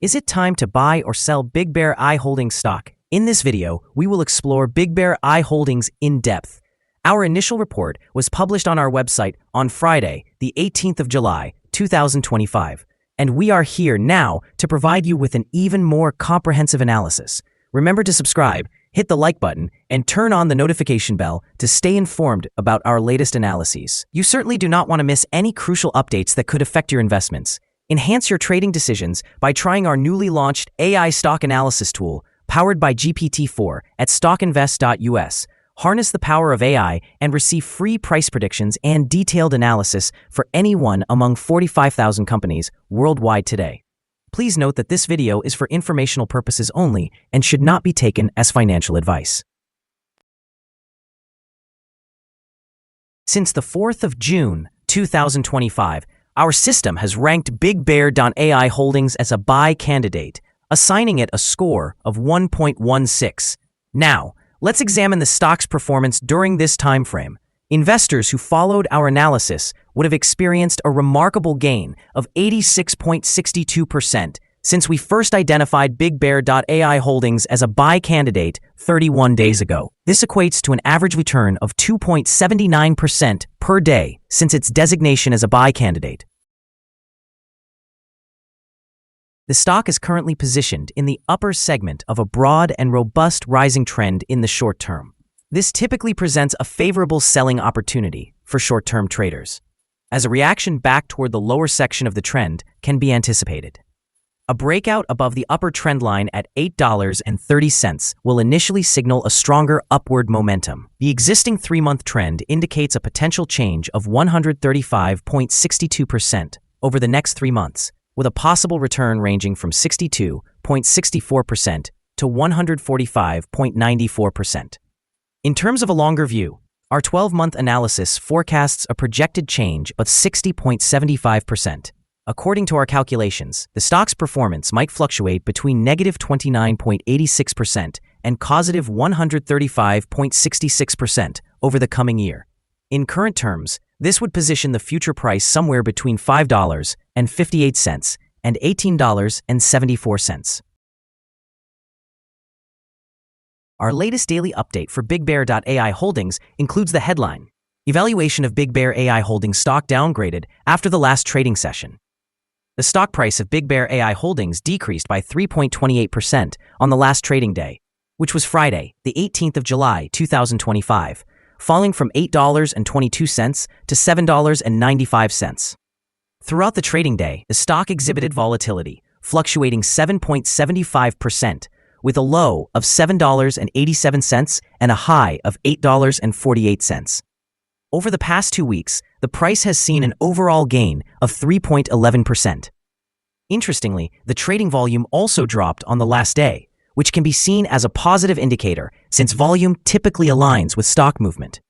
Is it time to buy or sell BigBear.ai Holdings stock? In this video, we will explore BigBear.ai Holdings in depth. Our initial report was published on our website on Friday, the 18th of July, 2025, and we are here now to provide you with an even more comprehensive analysis. Remember to subscribe, hit the like button, and turn on the notification bell to stay informed about our latest analyses. You certainly do not want to miss any crucial updates that could affect your investments. Enhance your trading decisions by trying our newly launched AI stock analysis tool powered by GPT-4 at StockInvest.us. Harness the power of AI and receive free price predictions and detailed analysis for any one among 45,000 companies worldwide today. Please note that this video is for informational purposes only and should not be taken as financial advice. Since the 4th of June, 2025, our system has ranked BigBear.ai Holdings as a buy candidate, assigning it a score of 1.16. Now, let's examine the stock's performance during this time frame. Investors who followed our analysis would have experienced a remarkable gain of 86.62% since we first identified BigBear.ai Holdings as a buy candidate 31 days ago. This equates to an average return of 2.79% per day since its designation as a buy candidate. The stock is currently positioned in the upper segment of a broad and robust rising trend in the short term. This typically presents a favorable selling opportunity for short-term traders, as a reaction back toward the lower section of the trend can be anticipated. A breakout above the upper trend line at $8.30 will initially signal a stronger upward momentum. The existing 3-month trend indicates a potential change of 135.62% over the next 3 months, with a possible return ranging from 62.64% to 145.94%. In terms of a longer view, our 12-month analysis forecasts a projected change of 60.75%. According to our calculations, the stock's performance might fluctuate between negative 29.86% and positive 135.66% over the coming year. In current terms, this would position the future price somewhere between $5.58 and $18.74. Our latest daily update for BigBear.ai Holdings includes the headline: Evaluation of BigBear.ai Holdings stock downgraded after the last trading session. The stock price of BigBear.ai Holdings decreased by 3.28% on the last trading day, which was Friday, the 18th of July, 2025, falling from $8.22 to $7.95. Throughout the trading day, the stock exhibited volatility, fluctuating 7.75%, with a low of $7.87 and a high of $8.48. Over the past 2 weeks, the price has seen an overall gain of 3.11%. Interestingly, the trading volume also dropped on the last day, which can be seen as a positive indicator since volume typically aligns with stock movement.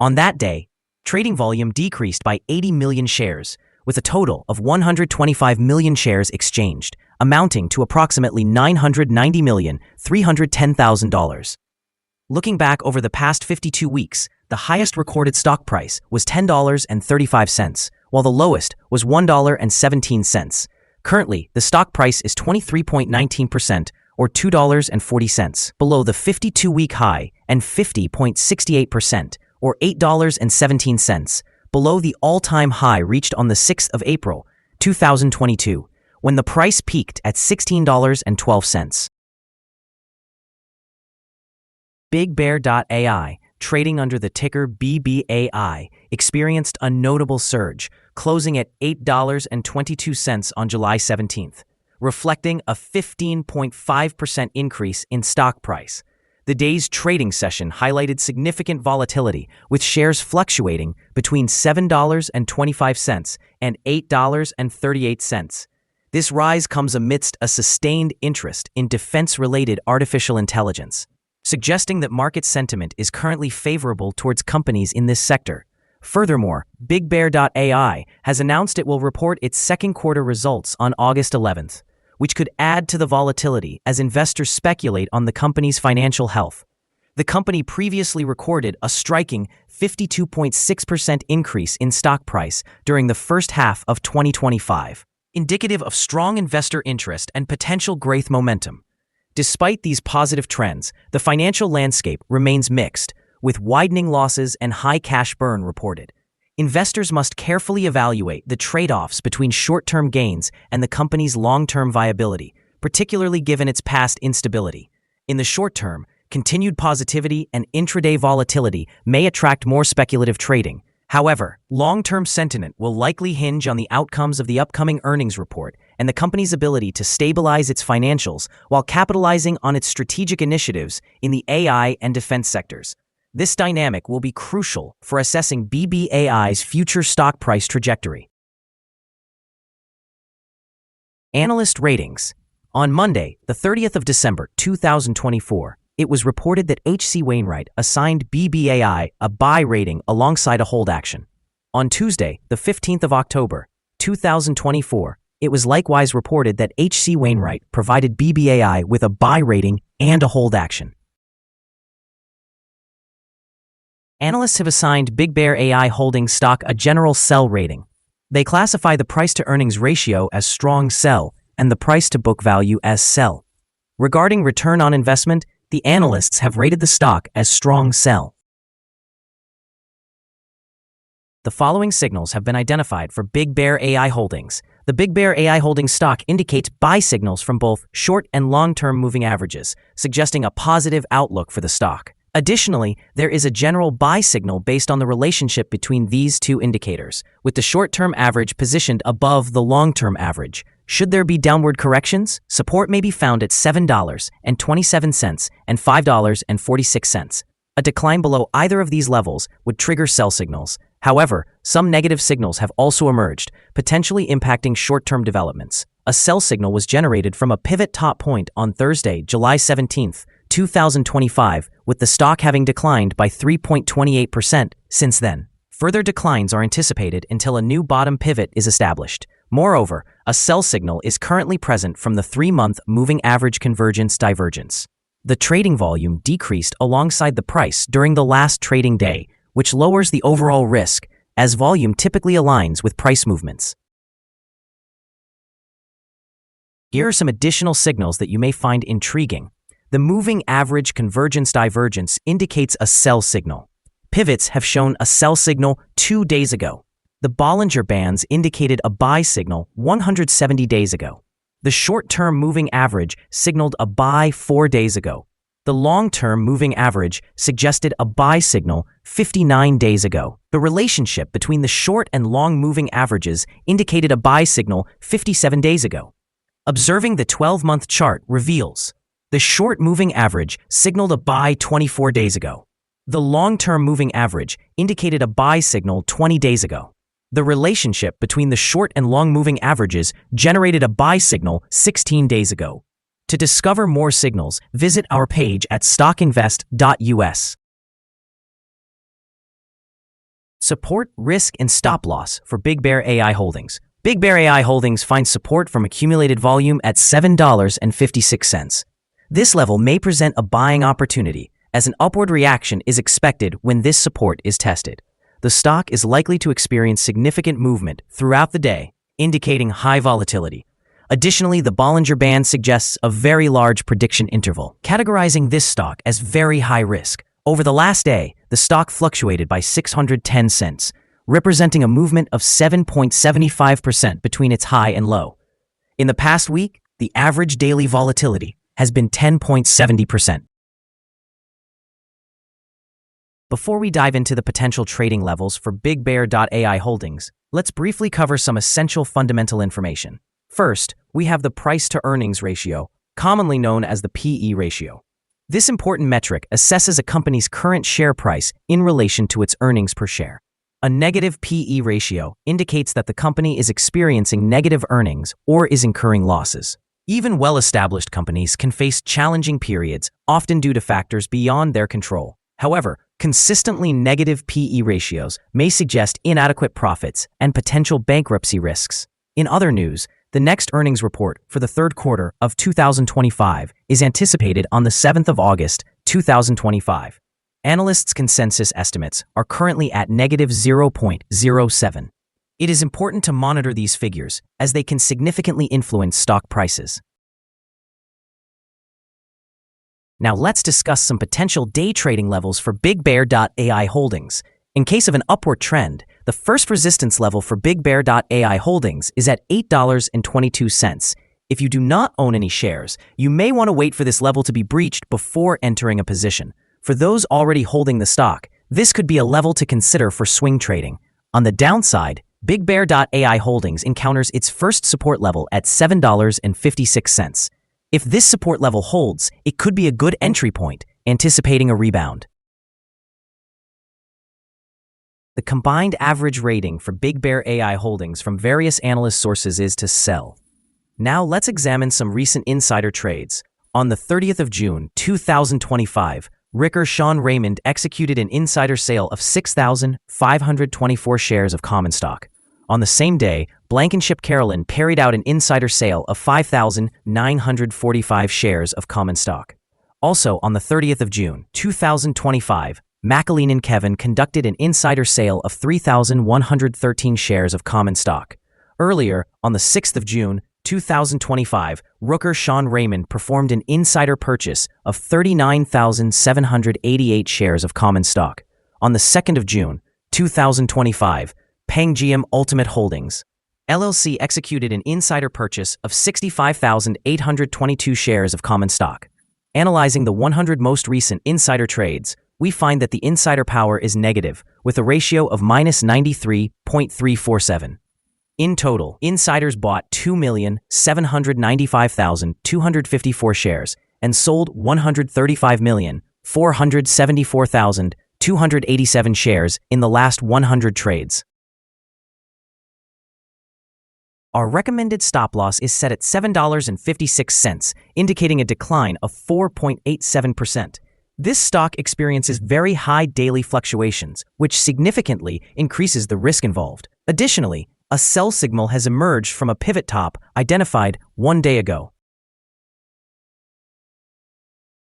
On that day, trading volume decreased by 80 million shares, with a total of 125 million shares exchanged, amounting to approximately $990,310,000. Looking back over the past 52 weeks, the highest recorded stock price was $10.35, while the lowest was $1.17. Currently, the stock price is 23.19%, or $2.40, below the 52-week high, and 50.68%, or $8.17, below the all-time high reached on the 6th of April, 2022, when the price peaked at $16.12. BigBear.ai, trading under the ticker BBAI, experienced a notable surge, closing at $8.22 on July 17th, reflecting a 15.5% increase in stock price. The day's trading session highlighted significant volatility, with shares fluctuating between $7.25 and $8.38. This rise comes amidst a sustained interest in defense-related artificial intelligence, suggesting that market sentiment is currently favorable towards companies in this sector. Furthermore, BigBear.ai has announced it will report its second quarter results on August 11th, which could add to the volatility as investors speculate on the company's financial health. The company previously recorded a striking 52.6% increase in stock price during the first half of 2025. indicative of strong investor interest and potential growth momentum. Despite these positive trends, the financial landscape remains mixed, with widening losses and high cash burn reported. Investors must carefully evaluate the trade-offs between short-term gains and the company's long-term viability, particularly given its past instability. In the short term, continued positivity and intraday volatility may attract more speculative trading. However, long-term sentiment will likely hinge on the outcomes of the upcoming earnings report and the company's ability to stabilize its financials while capitalizing on its strategic initiatives in the AI and defense sectors. This dynamic will be crucial for assessing BBAI's future stock price trajectory. Analyst ratings. On Monday, the 30th of December 2024, it was reported that H.C. Wainwright assigned BBAI a buy rating alongside a hold action. On Tuesday, the 15th of October 2024, it was likewise reported that H.C. Wainwright provided BBAI with a buy rating and a hold action. Analysts have assigned BigBear.ai Holdings stock a general sell rating. They classify the price-to-earnings ratio as strong sell and the price-to-book value as sell. Regarding return on investment, the analysts have rated the stock as strong sell. The following signals have been identified for BigBear.ai Holdings. The BigBear.ai Holdings stock indicates buy signals from both short and long-term moving averages, suggesting a positive outlook for the stock. Additionally, there is a general buy signal based on the relationship between these two indicators, with the short-term average positioned above the long-term average. Should there be downward corrections, support may be found at $7.27 and $5.46. A decline below either of these levels would trigger sell signals. However, some negative signals have also emerged, potentially impacting short-term developments. A sell signal was generated from a pivot top point on Thursday, July 17th, 2025, with the stock having declined by 3.28% since then. Further declines are anticipated until a new bottom pivot is established. Moreover, a sell signal is currently present from the 3-month moving average convergence divergence. The trading volume decreased alongside the price during the last trading day, which lowers the overall risk, as volume typically aligns with price movements. Here are some additional signals that you may find intriguing. The moving average convergence divergence indicates a sell signal. Pivots have shown a sell signal 2 days ago. The Bollinger Bands indicated a buy signal 170 days ago. The short-term moving average signaled a buy 4 days ago. The long-term moving average suggested a buy signal 59 days ago. The relationship between the short and long moving averages indicated a buy signal 57 days ago. Observing the 12-month chart reveals the short moving average signaled a buy 24 days ago. The long-term moving average indicated a buy signal 20 days ago. The relationship between the short and long moving averages generated a buy signal 16 days ago. To discover more signals, visit our page at StockInvest.us. Support, risk, and stop loss for BigBear.ai Holdings. BigBear.ai Holdings finds support from accumulated volume at $7.56. This level may present a buying opportunity, as an upward reaction is expected when this support is tested. The stock is likely to experience significant movement throughout the day, indicating high volatility. Additionally, the Bollinger Band suggests a very large prediction interval, categorizing this stock as very high risk. Over the last day, the stock fluctuated by 610 cents, representing a movement of 7.75% between its high and low. In the past week, the average daily volatility has been 10.70%. Before we dive into the potential trading levels for BigBear.ai Holdings, let's briefly cover some essential fundamental information. First, we have the price-to-earnings ratio, commonly known as the PE ratio. This important metric assesses a company's current share price in relation to its earnings per share. A negative PE ratio indicates that the company is experiencing negative earnings or is incurring losses. Even well-established companies can face challenging periods, often due to factors beyond their control. However, consistently negative PE ratios may suggest inadequate profits and potential bankruptcy risks. In other news, the next earnings report for the third quarter of 2025 is anticipated on the 7th of August, 2025. Analysts' consensus estimates are currently at negative 0.07. It is important to monitor these figures, as they can significantly influence stock prices. Now let's discuss some potential day trading levels for BigBear.ai Holdings. In case of an upward trend, the first resistance level for BigBear.ai Holdings is at $8.22. If you do not own any shares, you may want to wait for this level to be breached before entering a position. For those already holding the stock, this could be a level to consider for swing trading. On the downside, BigBear.ai Holdings encounters its first support level at $7.56. If this support level holds, it could be a good entry point, anticipating a rebound. The combined average rating for BigBear.ai Holdings from various analyst sources is to sell. Now let's examine some recent insider trades. On the 30th of June, 2025, Ricker Sean Raymond executed an insider sale of 6,524 shares of common stock. On the same day, Blankenship Carolyn carried out an insider sale of 5,945 shares of common stock. Also, on the 30th of June, 2025, McAleen and Kevin conducted an insider sale of 3,113 shares of common stock. Earlier, on the 6th of June, 2025, Rooker Sean Raymond performed an insider purchase of 39,788 shares of common stock. On the 2nd of June, 2025, Pangiam Ultimate Holdings, LLC executed an insider purchase of 65,822 shares of common stock. Analyzing the 100 most recent insider trades, we find that the insider power is negative, with a ratio of -93.347. In total, insiders bought 2,795,254 shares and sold 135,474,287 shares in the last 100 trades. Our recommended stop loss is set at $7.56, indicating a decline of 4.87%. This stock experiences very high daily fluctuations, which significantly increases the risk involved. Additionally, a sell signal has emerged from a pivot top identified 1 day ago.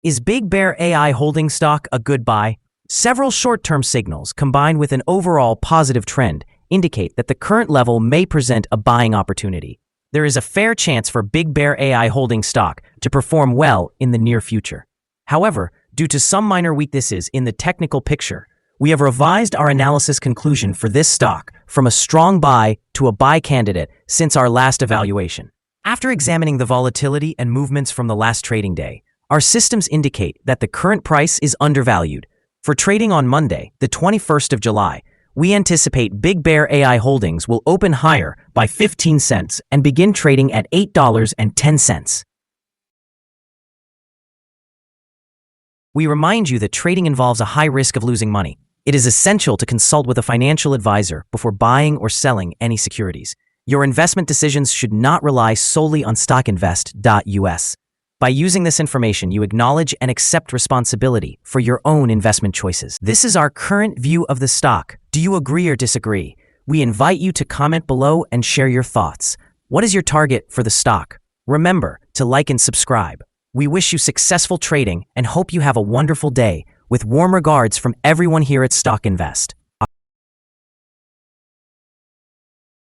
Is BigBear.ai Holdings stock a good buy? Several short-term signals, combined with an overall positive trend, indicate that the current level may present a buying opportunity. There is a fair chance for BigBear.ai Holdings stock to perform well in the near future. However, due to some minor weaknesses in the technical picture, we have revised our analysis conclusion for this stock from a strong buy to a buy candidate since our last evaluation. After examining the volatility and movements from the last trading day, our systems indicate that the current price is undervalued. For trading on Monday, the 21st of July, we anticipate BigBear.ai Holdings will open higher by 15 cents and begin trading at $8.10. We remind you that trading involves a high risk of losing money. It is essential to consult with a financial advisor before buying or selling any securities. Your investment decisions should not rely solely on StockInvest.us. By using this information, you acknowledge and accept responsibility for your own investment choices. This is our current view of the stock. Do you agree or disagree? We invite you to comment below and share your thoughts. What is your target for the stock? Remember to like and subscribe. We wish you successful trading and hope you have a wonderful day. With warm regards from everyone here at Stock Invest.